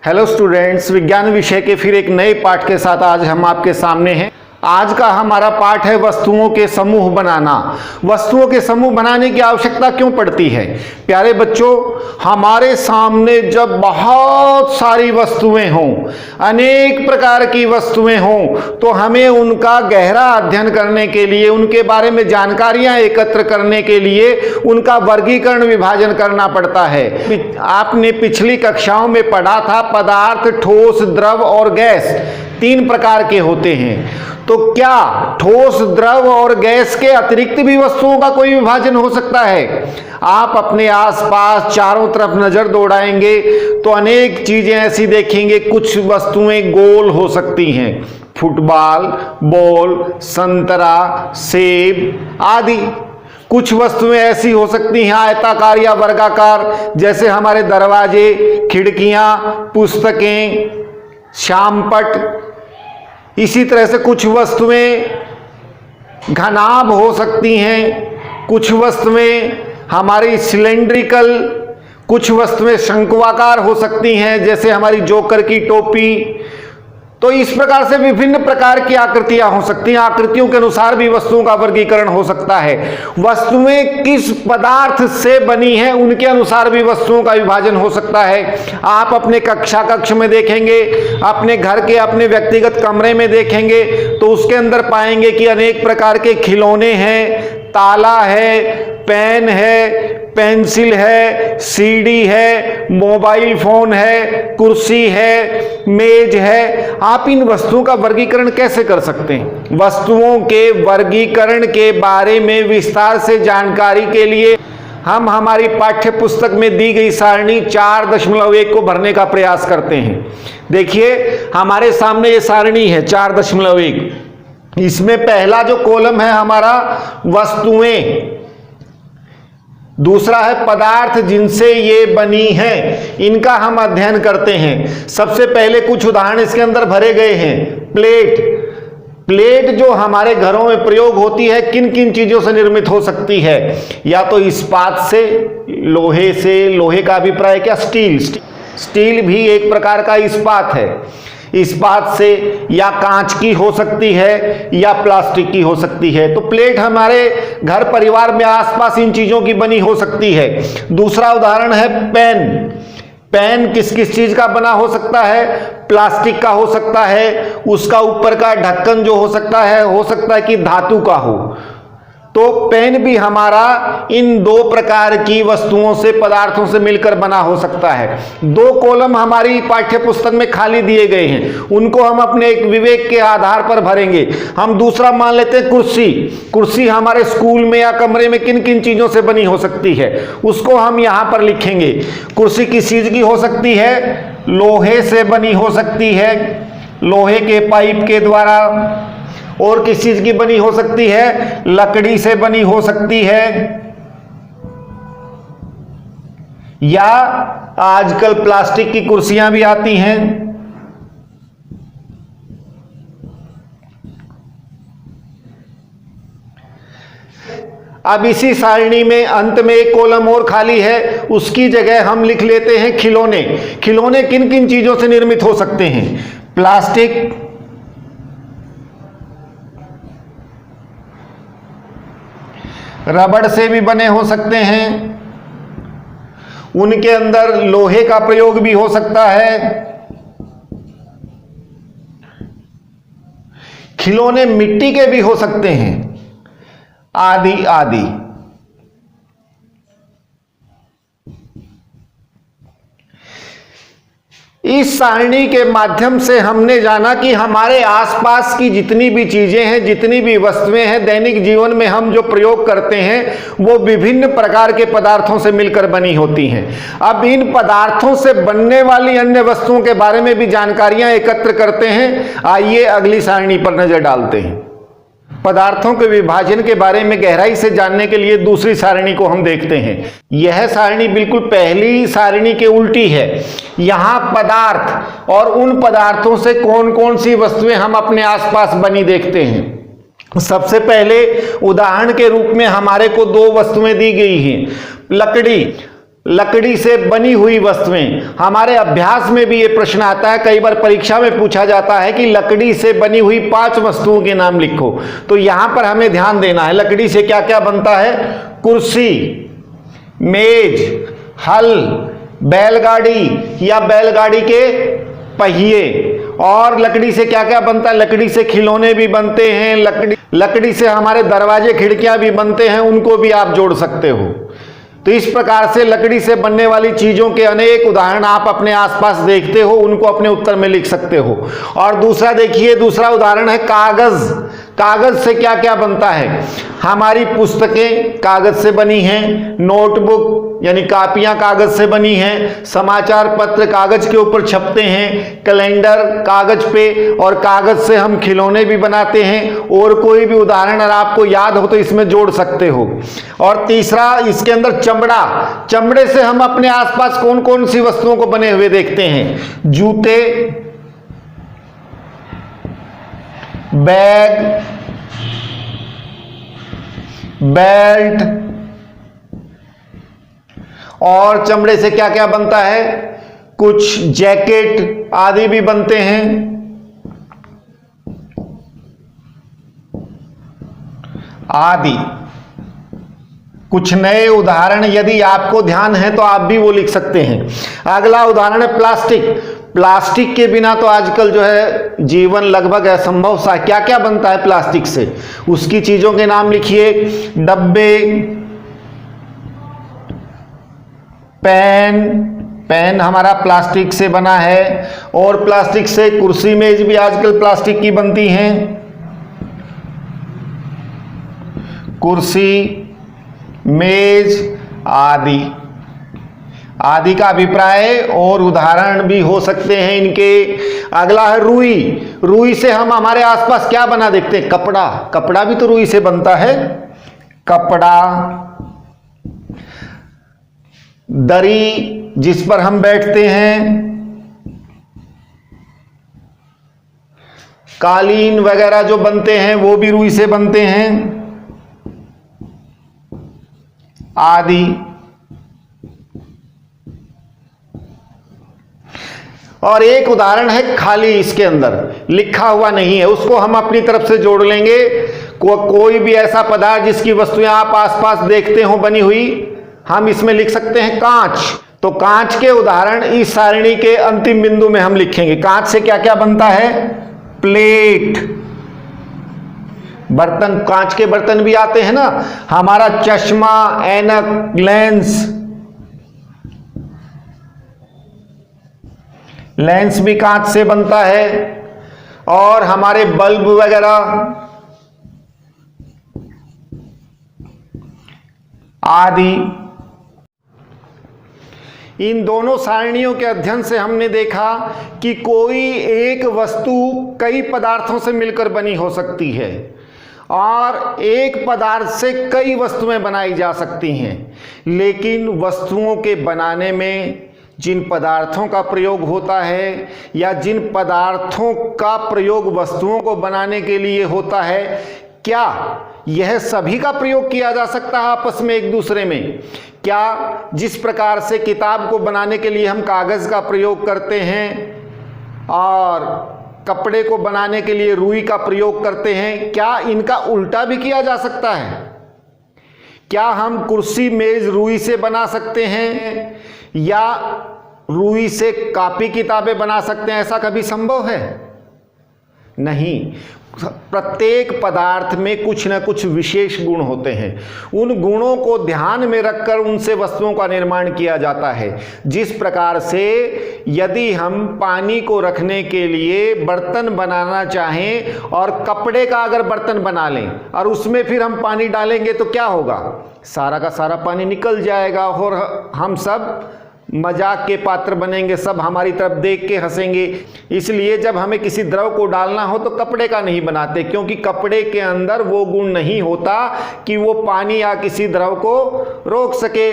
Hello students, विज्ञान विषय के फिर एक नए पाठ के साथ आज हम आपके सामने हैं। आज का हमारा पाठ है वस्तुओं के समूह बनाना। वस्तुओं के समूह बनाने की आवश्यकता क्यों पड़ती है? प्यारे बच्चों, हमारे सामने जब बहुत सारी वस्तुएं हों, अनेक प्रकार की वस्तुएं हों, तो हमें उनका गहरा अध्ययन करने के लिए, उनके बारे में जानकारियां एकत्र करने के लिए उनका वर्गीकरण विभाजन करना पड़ता है। आपने पिछली कक्षाओं में पढ़ा था पदार्थ, ठोस, द्रव और गैस तीन प्रकार के होते हैं। तो क्या ठोस, द्रव और गैस के अतिरिक्त भी वस्तुओं का कोई विभाजन हो सकता है? आप अपने आसपास चारों तरफ नजर दौड़ाएंगे तो अनेक चीजें ऐसी देखेंगे। कुछ वस्तुएं गोल हो सकती हैं, फुटबॉल, बॉल, संतरा, सेब आदि। कुछ वस्तुएं ऐसी हो सकती हैं आयताकार या वर्गाकार, जैसे हमारे दरवाजे, खिड़कियां, पुस्तकें, श्यामपट्ट। इसी तरह से कुछ वस्तुएं घनाभ हो सकती हैं, कुछ वस्तुएं हमारी सिलेंड्रिकल, कुछ वस्तुएं शंक्वाकार हो सकती हैं, जैसे हमारी जोकर की टोपी। तो इस प्रकार से विभिन्न प्रकार की आकृतियां हो सकती हैं। आकृतियों के अनुसार भी वस्तुओं का वर्गीकरण हो सकता है। वस्तुएं किस पदार्थ से बनी हैं उनके अनुसार भी वस्तुओं का विभाजन हो सकता है। आप अपने कक्ष में देखेंगे, अपने घर के अपने व्यक्तिगत कमरे में देखेंगे तो उसके अंदर पाएंगे कि अनेक प्रकार के खिलौने हैं, ताला है, पेन है, पेंसिल है, सीडी है, मोबाइल फोन है, कुर्सी है, मेज है। आप इन वस्तुओं का वर्गीकरण कैसे कर सकते हैं? वस्तुओं के वर्गीकरण के बारे में विस्तार से जानकारी के लिए हम हमारी पाठ्य पुस्तक में दी गई सारणी 4.1 को भरने का प्रयास करते हैं। देखिए, हमारे सामने ये सारणी है 4.1। इसमें पहला जो कॉलम है हमारा वस्तुएं, दूसरा है पदार्थ जिनसे ये बनी हैं, इनका हम अध्ययन करते हैं। सबसे पहले कुछ उदाहरण इसके अंदर भरे गए हैं। प्लेट जो हमारे घरों में प्रयोग होती है, किन किन चीजों से निर्मित हो सकती है? या तो इस्पात से, लोहे से। लोहे का अभिप्राय क्या? स्टील भी एक प्रकार का इस्पात है। इस्पात से, या कांच की हो सकती है या प्लास्टिक की हो सकती है। तो प्लेट हमारे घर परिवार में आसपास इन चीजों की बनी हो सकती है। दूसरा उदाहरण है पेन किस किस चीज का बना हो सकता है? प्लास्टिक का हो सकता है। उसका ऊपर का ढक्कन जो हो सकता है कि धातु का हो। तो पेन भी हमारा इन दो प्रकार की वस्तुओं से, पदार्थों से मिलकर बना हो सकता है। दो कॉलम हमारी पाठ्य पुस्तक में खाली दिए गए हैं, उनको हम अपने एक विवेक के आधार पर भरेंगे। हम दूसरा मान लेते हैं कुर्सी हमारे स्कूल में या कमरे में किन किन चीजों से बनी हो सकती है, उसको हम यहां पर लिखेंगे। कुर्सी किस चीज की हो सकती है? लोहे से बनी हो सकती है, लोहे के पाइप के द्वारा। और किस चीज की बनी हो सकती है? लकड़ी से बनी हो सकती है, या आजकल प्लास्टिक की कुर्सियां भी आती हैं। अब इसी सारणी में अंत में एक कॉलम और खाली है, उसकी जगह हम लिख लेते हैं खिलौने। खिलौने किन किन चीजों से निर्मित हो सकते हैं? प्लास्टिक, रबड़ से भी बने हो सकते हैं, उनके अंदर लोहे का प्रयोग भी हो सकता है। खिलौने मिट्टी के भी हो सकते हैं, आदि आदि। इस सारणी के माध्यम से हमने जाना कि हमारे आसपास की जितनी भी चीजें हैं, जितनी भी वस्तुएं हैं, दैनिक जीवन में हम जो प्रयोग करते हैं, वो विभिन्न प्रकार के पदार्थों से मिलकर बनी होती हैं। अब इन पदार्थों से बनने वाली अन्य वस्तुओं के बारे में भी जानकारियां एकत्र करते हैं। आइए अगली सारणी पर नजर डालते हैं। पदार्थों के विभाजन के बारे में गहराई से जानने के लिए दूसरी सारणी को हम देखते हैं। यह सारणी बिल्कुल पहली सारणी के उल्टी है। यहां पदार्थ और उन पदार्थों से कौन कौन सी वस्तुएं हम अपने आसपास बनी देखते हैं। सबसे पहले उदाहरण के रूप में हमारे को दो वस्तुएं दी गई हैं। लकड़ी, लकड़ी से बनी हुई वस्तुएं। हमारे अभ्यास में भी ये प्रश्न आता है, कई बार परीक्षा में पूछा जाता है कि लकड़ी से बनी हुई 5 वस्तुओं के नाम लिखो। तो यहां पर हमें ध्यान देना है, लकड़ी से क्या क्या बनता है? कुर्सी, मेज, हल, बैलगाड़ी या बैलगाड़ी के पहिए। और लकड़ी से क्या क्या बनता है? लकड़ी से खिलौने भी बनते हैं, लकड़ी से हमारे दरवाजे खिड़कियां भी बनते हैं, उनको भी आप जोड़ सकते हो। तो इस प्रकार से लकड़ी से बनने वाली चीजों के अनेक उदाहरण आप अपने आसपास देखते हो, उनको अपने उत्तर में लिख सकते हो। और दूसरा देखिए, दूसरा उदाहरण है कागज। कागज से क्या क्या बनता है? हमारी पुस्तकें कागज से बनी हैं, नोटबुक यानी कापियां कागज से बनी हैं, समाचार पत्र कागज के ऊपर छपते हैं, कैलेंडर कागज पे, और कागज से हम खिलौने भी बनाते हैं। और कोई भी उदाहरण अगर आपको याद हो तो इसमें जोड़ सकते हो। और तीसरा इसके अंदर चमड़ा। चमड़े से हम अपने आसपास कौन कौन सी वस्तुओं को बने हुए देखते हैं? जूते, बैग, बेल्ट। और चमड़े से क्या क्या बनता है? कुछ जैकेट आदि भी बनते हैं आदि। कुछ नए उदाहरण यदि आपको ध्यान है तो आप भी वो लिख सकते हैं। अगला उदाहरण है प्लास्टिक। प्लास्टिक के बिना तो आजकल जो है जीवन लगभग असंभव सा। क्या क्या बनता है प्लास्टिक से? उसकी चीजों के नाम लिखिए। डब्बे, पेन हमारा प्लास्टिक से बना है। और प्लास्टिक से कुर्सी मेज भी आजकल प्लास्टिक की बनती हैं। कुर्सी, मेज आदि का अभिप्राय और उदाहरण भी हो सकते हैं इनके। अगला है रुई। रुई से हम हमारे आसपास क्या बना देखते हैं? कपड़ा। कपड़ा भी तो रुई से बनता है। कपड़ा, दरी जिस पर हम बैठते हैं, कालीन वगैरह जो बनते हैं वो भी रुई से बनते हैं आदि। और एक उदाहरण है खाली, इसके अंदर लिखा हुआ नहीं है, उसको हम अपनी तरफ से जोड़ लेंगे। कोई भी ऐसा पदार्थ जिसकी वस्तुएं आप आसपास देखते हो बनी हुई, हम इसमें लिख सकते हैं कांच। तो कांच के उदाहरण इस सारणी के अंतिम बिंदु में हम लिखेंगे। कांच से क्या क्या बनता है? प्लेट, बर्तन, कांच के बर्तन भी आते हैं ना, हमारा चश्मा, ऐनक, लेंस भी कांच से बनता है। और हमारे बल्ब वगैरह आदि। इन दोनों सारणियों के अध्ययन से हमने देखा कि कोई एक वस्तु कई पदार्थों से मिलकर बनी हो सकती है और एक पदार्थ से कई वस्तुएं बनाई जा सकती हैं। लेकिन वस्तुओं के बनाने में जिन पदार्थों का प्रयोग होता है या जिन पदार्थों का प्रयोग वस्तुओं को बनाने के लिए होता है, क्या यह सभी का प्रयोग किया जा सकता है आपस में एक दूसरे में? क्या जिस प्रकार से किताब को बनाने के लिए हम कागज़ का प्रयोग करते हैं और कपड़े को बनाने के लिए रुई का प्रयोग करते हैं, क्या इनका उल्टा भी किया जा सकता है? क्या हम कुर्सी मेज रुई से बना सकते हैं या रुई से कॉपी किताबें बना सकते हैं? ऐसा कभी संभव है? नहीं। प्रत्येक पदार्थ में कुछ न कुछ विशेष गुण होते हैं। उन गुणों को ध्यान में रखकर उनसे वस्तुओं का निर्माण किया जाता है। जिस प्रकार से यदि हम पानी को रखने के लिए बर्तन बनाना चाहें और कपड़े का अगर बर्तन बना लें और उसमें फिर हम पानी डालेंगे तो क्या होगा? सारा का सारा पानी निकल जाएगा और हम सब मजाक के पात्र बनेंगे, सब हमारी तरफ देख के हंसेंगे। इसलिए जब हमें किसी द्रव को डालना हो तो कपड़े का नहीं बनाते, क्योंकि कपड़े के अंदर वो गुण नहीं होता कि वो पानी या किसी द्रव को रोक सके।